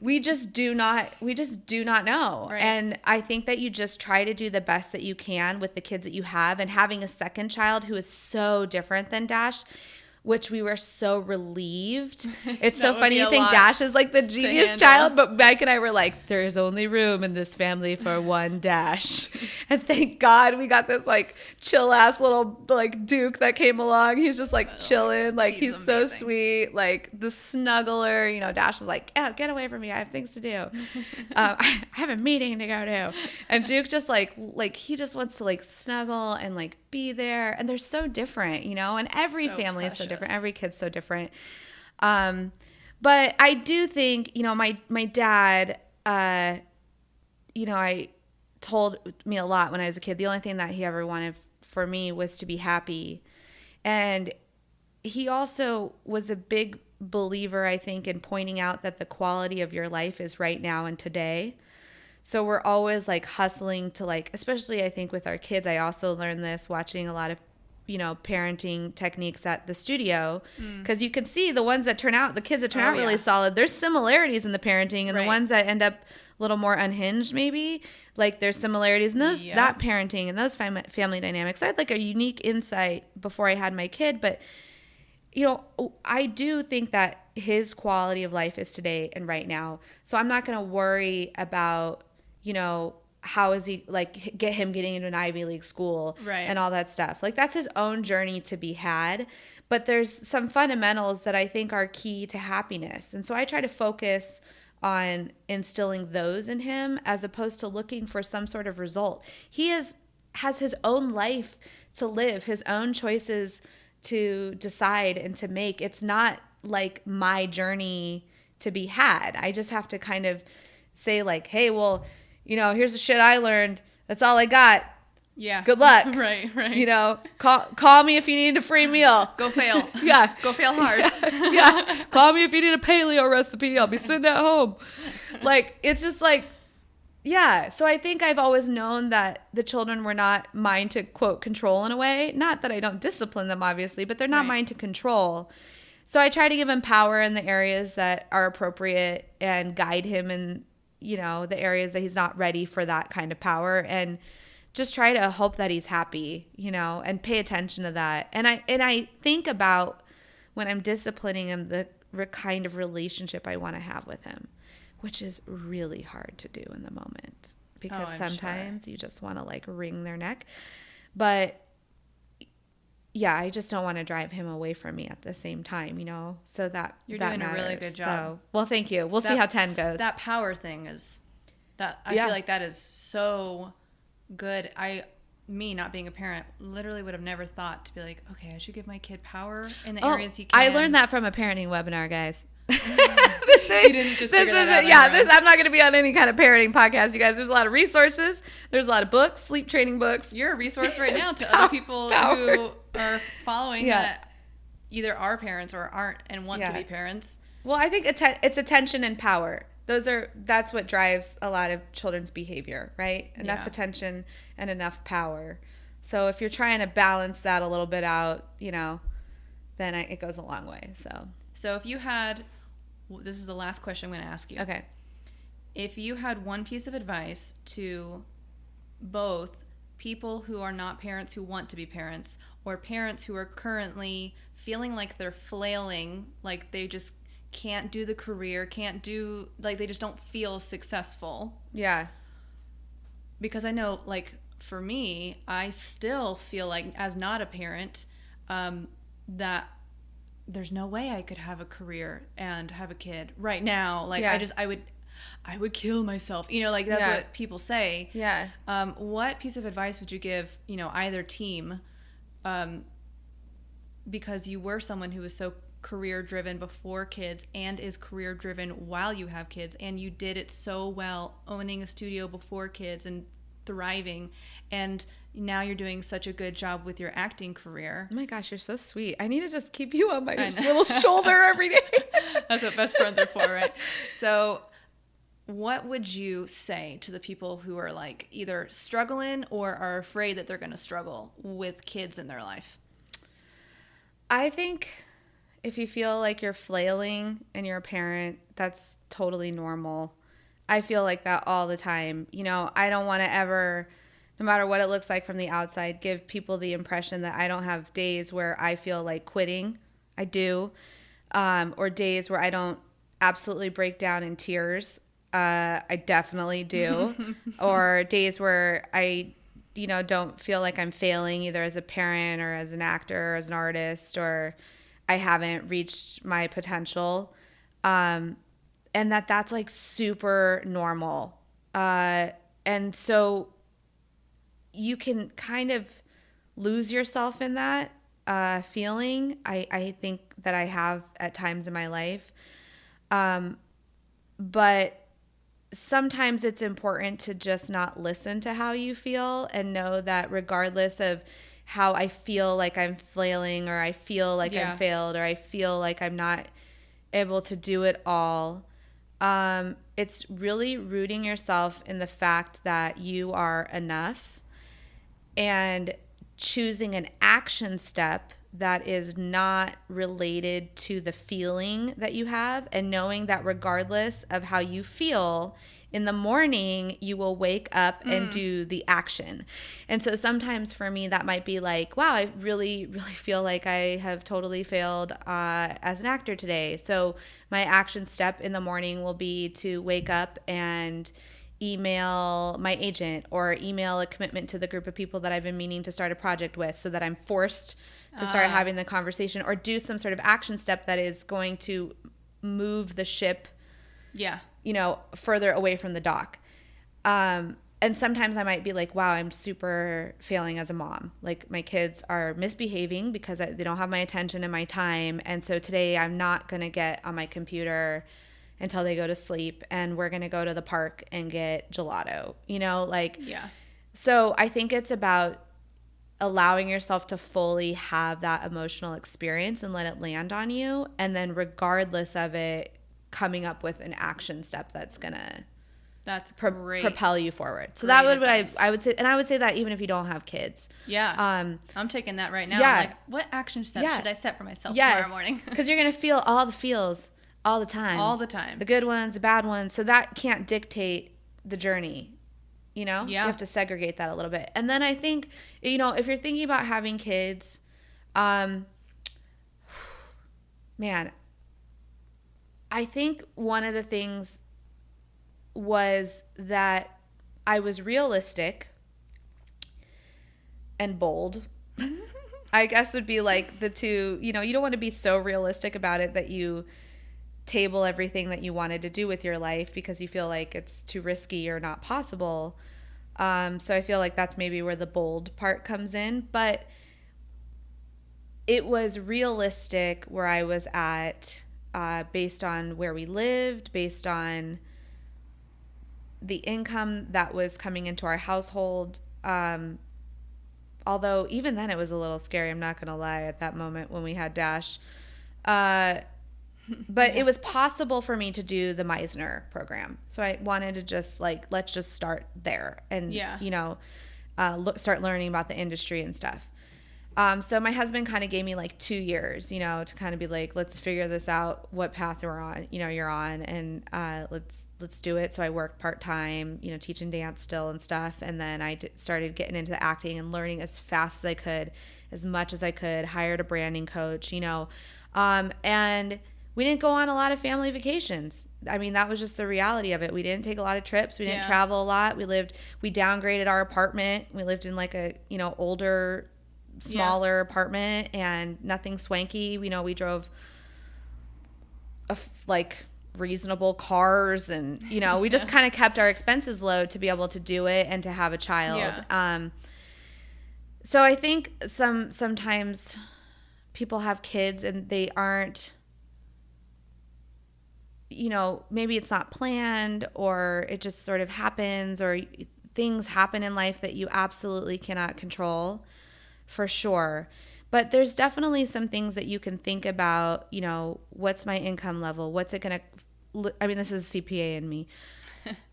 We just do not know. Right. And I think that you just try to do the best that you can with the kids that you have, and having a second child who is so different than Dash, which we were so relieved. It's so funny. You think Dash is the genius child, but Mike and I were there's only room in this family for one Dash. And thank God we got this chill ass little Duke that came along. He's just chilling. He's so sweet. The snuggler. Dash is oh, get away from me. I have things to do. I have a meeting to go to. And Duke just he just wants to snuggle and be there. And they're so different, and every family is so different. Every kid's so different. But I do think, my dad, I told me a lot when I was a kid. The only thing that he ever wanted for me was to be happy. And he also was a big believer, I think, in pointing out that the quality of your life is right now and today. So we're always hustling to especially I think with our kids. I also learned this watching a lot of parenting techniques at the studio, because you can see the ones that turn out, the kids that turn out really solid, there's similarities in the parenting, and the ones that end up a little more unhinged, maybe there's similarities in those, that parenting and those family dynamics. So I had a unique insight before I had my kid, but I do think that his quality of life is today and right now. So I'm not going to worry about, how is he get him getting into an Ivy League school, and all that stuff. That's his own journey to be had. But there's some fundamentals that I think are key to happiness. And so I try to focus on instilling those in him as opposed to looking for some sort of result. He has his own life to live, his own choices to decide and to make. It's not my journey to be had. I just have to kind of say hey, well, here's the shit I learned. That's all I got. Yeah. Good luck. Right. Call me if you need a free meal. Go fail. Yeah. Go fail hard. Yeah. Call me if you need a paleo recipe. I'll be sitting at home. It's just yeah. So I think I've always known that the children were not mine to, quote, control in a way. Not that I don't discipline them, obviously, but they're not mine to control. So I try to give him power in the areas that are appropriate and guide him in the areas that he's not ready for that kind of power, and just try to hope that he's happy, you know, and pay attention to that. And I think about when I'm disciplining him, the kind of relationship I want to have with him, which is really hard to do in the moment because sometimes you just want to like wring their neck. But yeah, I just don't want to drive him away from me at the same time, you know, so that you're that doing matters. a really good job. So, well, thank you. We'll see how 10 goes. That power thing is that I feel like that is so good. Me not being a parent literally would have never thought to be like, okay, I should give my kid power in the areas he can. I learned that from a parenting webinar, guys. You didn't just figure that out. I'm not going to be on any kind of parenting podcast, you guys. There's a lot of resources. There's a lot of books, sleep training books. You're a resource right now to other people who are following that either are parents or aren't and want to be parents. Well, I think it's attention and power. That's what drives a lot of children's behavior, right? Enough attention and enough power. So if you're trying to balance that a little bit out, you know, then it goes a long way. So if you had, this is the last question I'm going to ask you. Okay. If you had one piece of advice to both people who are not parents who want to be parents or parents who are currently feeling like they're flailing, like they just can't do the career, like they just don't feel successful. Yeah. Because I know, like, for me, I still feel like, as not a parent, that there's no way I could have a career and have a kid right now. Like, I would kill myself. You know, like, that's what people say. Yeah. What piece of advice would you give, you know, either team, because you were someone who was so career driven before kids and is career driven while you have kids, and you did it so well owning a studio before kids and thriving, and now you're doing such a good job with your acting career. Oh my gosh, you're so sweet. I need to just keep you on my little shoulder every day. That's what best friends are for, right? So what would you say to the people who are like either struggling or are afraid that they're going to struggle with kids in their life? I think if you feel like you're flailing and you're a parent, that's totally normal. I feel like that all the time. You know, I don't want to ever, no matter what it looks like from the outside, give people the impression that I don't have days where I feel like quitting. I do. Or days where I don't absolutely break down in tears. I definitely do. Or days where I, you know, don't feel like I'm failing either as a parent or as an actor or as an artist, or I haven't reached my potential. And that's like super normal. And so you can kind of lose yourself in that feeling. I think that I have at times in my life. But sometimes it's important to just not listen to how you feel and know that regardless of how I feel like I'm flailing, or I feel like I'm failed, or I feel like I'm not able to do it all, it's really rooting yourself in the fact that you are enough and choosing an action step that is not related to the feeling that you have, and knowing that regardless of how you feel in the morning, you will wake up and do the action. And so sometimes for me, that might be like, wow, I really, really feel like I have totally failed as an actor today. So my action step in the morning will be to wake up and email my agent or email a commitment to the group of people that I've been meaning to start a project with, so that I'm forced to start having the conversation, or do some sort of action step that is going to move the ship, you know, further away from the dock. And sometimes I might be like, wow, I'm super failing as a mom. Like, my kids are misbehaving because they don't have my attention and my time. And so today I'm not going to get on my computer until they go to sleep, and we're going to go to the park and get gelato, you know, like, so I think it's about allowing yourself to fully have that emotional experience and let it land on you. And then regardless of it, coming up with an action step that's going to propel you forward. So that would I would say, and I would say that even if you don't have kids. I'm taking that right now. I'm like, what action step should I set for myself tomorrow morning? Because you're going to feel all the feels all the time. All the time. The good ones, the bad ones. So that can't dictate the journey. You know, Yeah. you have to segregate that a little bit. And then I think, you know, if you're thinking about having kids, man, I think one of the things was that I was realistic and bold. I guess would be like the two, you know, you don't want to be so realistic about it that you table everything that you wanted to do with your life because you feel like it's too risky or not possible. So I feel like that's maybe where the bold part comes in. But it was realistic where I was at, based on where we lived, based on the income that was coming into our household. Although even then it was a little scary, I'm not going to lie, at that moment when we had Dash. But it was possible for me to do the Meisner program. So I wanted to just like, let's just start there and, you know, start learning about the industry and stuff. So my husband kind of gave me like 2 years, you know, to kind of be like, let's figure this out, what path you're on, and let's do it. So I worked part-time, you know, teaching dance still and stuff. And then I started getting into the acting and learning as fast as I could, as much as I could, hired a branding coach, you know, and we didn't go on a lot of family vacations. I mean, that was just the reality of it. We didn't take a lot of trips. We didn't travel a lot. We downgraded our apartment. We lived in like a, you know, older, smaller apartment and nothing swanky. You know, we drove like reasonable cars and, you know, we just kind of kept our expenses low to be able to do it and to have a child. So I think sometimes people have kids and they aren't, you know, maybe it's not planned or it just sort of happens, or things happen in life that you absolutely cannot control, for sure. But there's definitely some things that you can think about, you know, what's my income level? What's it going to, I mean, this is CPA in me.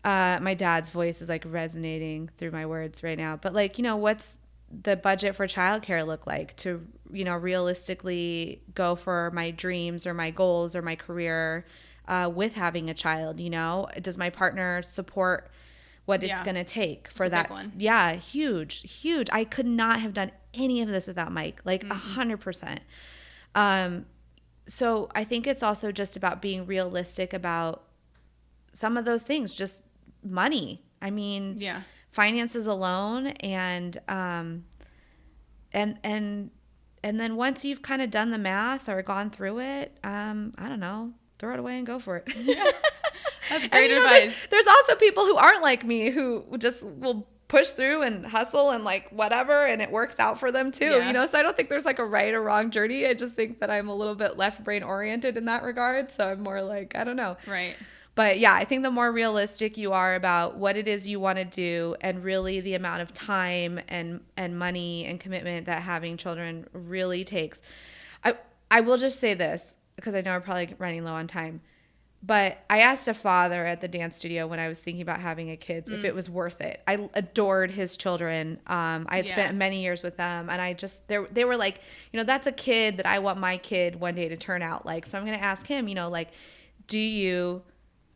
My dad's voice is like resonating through my words right now. But like, you know, what's the budget for childcare look like to, you know, realistically go for my dreams or my goals or my career with having a child? You know, does my partner support what it's going to take for that? Big one. Yeah, huge. I could not have done any of this without Mike, like 100%. So I think it's also just about being realistic about some of those things, just money. I mean, finances alone, and then once you've kind of done the math or gone through it, I don't know, throw it away and go for it. That's great advice. There's also people who aren't like me who just will push through and hustle and like whatever, and it works out for them too. You know, so I don't think there's like a right or wrong journey. I just think that I'm a little bit left brain oriented in that regard. So I'm more like, I don't know. Right. But yeah, I think the more realistic you are about what it is you want to do, and really the amount of time and money and commitment that having children really takes. I will just say this, because I know I'm probably running low on time. But I asked a father at the dance studio when I was thinking about having a kid if it was worth it. I adored his children. I had spent many years with them, and I just they were like, you know, that's a kid that I want my kid one day to turn out like. So I'm going to ask him, you know, like,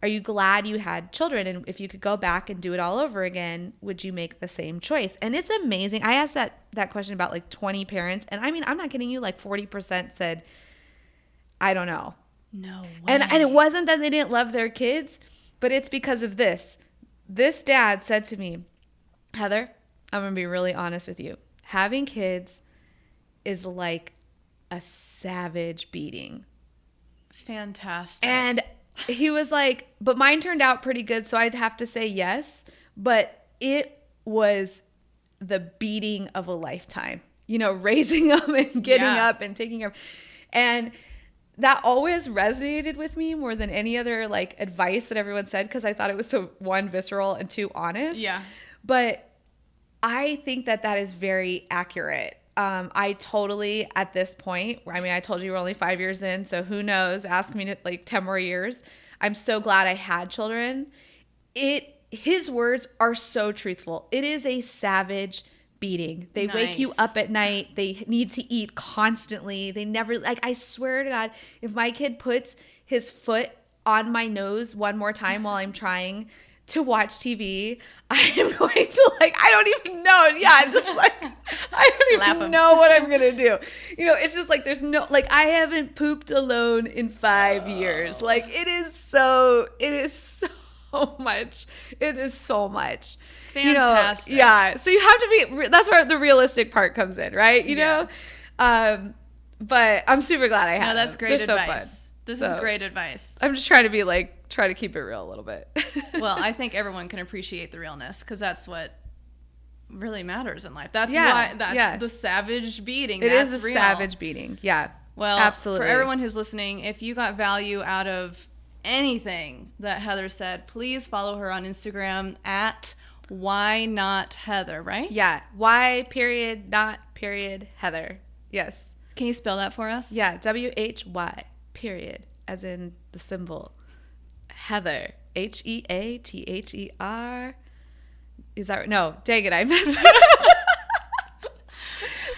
are you glad you had children? And if you could go back and do it all over again, would you make the same choice? And it's amazing. I asked that question about like 20 parents, and I mean, I'm not kidding you, like 40% said, I don't know. No way. And it wasn't that they didn't love their kids, but it's because of this. This dad said to me, Heather, I'm going to be really honest with you. Having kids is like a savage beating. Fantastic. And he was like, but mine turned out pretty good, so I'd have to say yes. But it was the beating of a lifetime, you know, raising them and getting up and taking care of. And that always resonated with me more than any other like advice that everyone said, because I thought it was so, one, visceral, and two, honest. Yeah. But I think that is very accurate. I totally, at this point, I mean, I told you we're only 5 years in, so who knows? Ask me in like 10 more years. I'm so glad I had children. His words are so truthful. It is a savage beating. They wake you up at night. They need to eat constantly. They never, like, I swear to God, if my kid puts his foot on my nose one more time while I'm trying to watch TV, I am going to like, I don't even know. Yeah, I'm just like, I don't Slap even 'em. know what I'm going to do. You know, it's just like, there's no, like, I haven't pooped alone in 5 years. Like, it is so much. It is so much. Fantastic. You know, yeah. So you have to be, that's where the realistic part comes in, right? You know? But I'm super glad I have. No, that's great They're advice. so fun. This So, is great advice. I'm just trying to be like, try to keep it real a little bit. Well, I think everyone can appreciate the realness because that's what really matters in life. That's Yeah, why that's yeah. the savage beating. It That's is a real. savage beating. Yeah. Well, absolutely. For everyone who's listening, if you got value out of anything that Heather said, please follow her on Instagram at Why Not Heather, right? Yeah. Why period not period Heather. Yes. Can you spell that for us? Yeah. WHY period as in the symbol Heather. HEATHER. Is that right? No, dang it, I messed it up.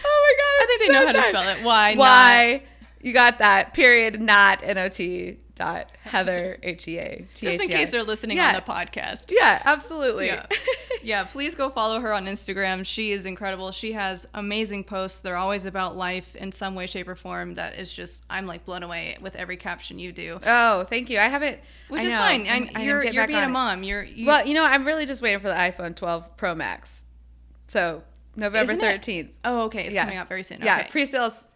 Oh my god, I think they know how to spell it. Why not? You got that. Period not NOT dot Heather HEA. Just in case they're listening on the podcast. Yeah, absolutely. Yeah. Yeah, please go follow her on Instagram. She is incredible. She has amazing posts. They're always about life in some way, shape, or form. That is just, I'm like blown away with every caption you do. Oh, thank you. I haven't. Which I is know. fine. You're getting back being on a it. mom. Well, you know, I'm really just waiting for the iPhone 12 Pro Max. So November Isn't it? 13th. Oh, okay. It's Yeah. coming out very soon. Yeah, Okay. pre-sales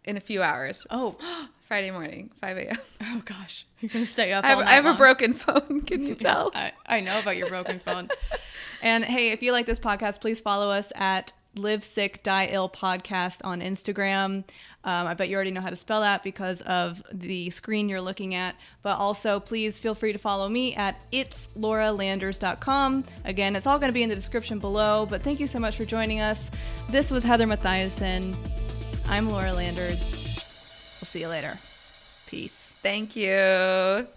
in a few hours. Oh. Friday morning, 5 a.m. Oh, gosh. You're going to stay up I all night have a long. broken phone. Can you tell? I know about your broken phone. And hey, if you like this podcast, please follow us at Live Sick Die Ill Podcast on Instagram. I bet you already know how to spell that because of the screen you're looking at. But also, please feel free to follow me at itslauralanders.com. Again, it's all going to be in the description below. But thank you so much for joining us. This was Heather Mathiesen. I'm Laura Landers. We'll see you later. Peace. Thank you.